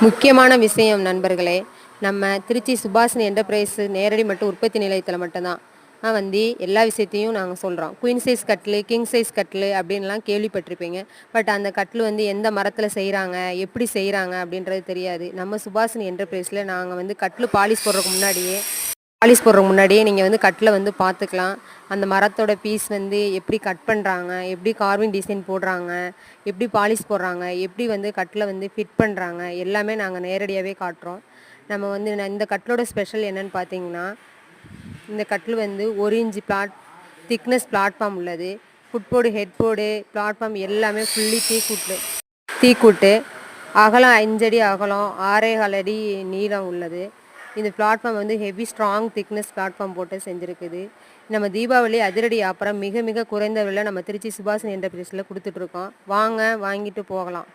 முக்கியமான விஷயம் நண்பர்களே, நம்ம திருச்சி சுபாஷினி என்டர்பிரைஸ் நேரடி மற்றும் உற்பத்தி நிலையத்தில் மட்டும்தான் எல்லா விஷயத்தையும் நாங்கள் சொல்கிறோம். குயின் சைஸ் கட்லு, கிங் சைஸ் கட்லு அப்படின்லாம் கேள்விப்பட்டிருப்பீங்க. பட் அந்த கட்லு எந்த மரத்தில் செய்கிறாங்க, எப்படி செய்கிறாங்க அப்படின்றது தெரியாது. நம்ம சுபாஷினி என்டர்பிரைஸில் நாங்கள் கட்லு பாலிஷ் போடுறதுக்கு முன்னாடியே நீங்கள் கட்டில் பார்த்துக்கலாம். அந்த மரத்தோட பீஸ் எப்படி கட் பண்ணுறாங்க, எப்படி கார்விங் டிசைன் போடுறாங்க, எப்படி பாலிஷ் போடுறாங்க, எப்படி கட்டில் ஃபிட் பண்ணுறாங்க, எல்லாமே நாங்கள் நேரடியாகவே காட்டுறோம். நம்ம இந்த கட்டிலோட ஸ்பெஷல் என்னென்னு பார்த்தீங்கன்னா, இந்த கட்டில் 1 இன்ச்சு திக்னஸ் பிளாட்ஃபார்ம் உள்ளது. ஃபுட்போர்டு, ஹெட்போர்டு, பிளாட்ஃபார்ம் எல்லாமே ஃபுல்லி தீக்கூட்டு. அகலம் 5 அடி அகலம், 6.25 அடி நீளம் உள்ளது. இந்த platform heavy strong thickness platform போட்டு செஞ்சுருக்குது. நம்ம தீபாவளி அதிரடி ஆஃபரை மிக மிக குறைந்த விலையில் நம்ம திருச்சி சுபாஷினி என்டர்பிரைஸில் கொடுத்துட்ருக்கோம். வாங்க, வாங்கிட்டு போகலாம்.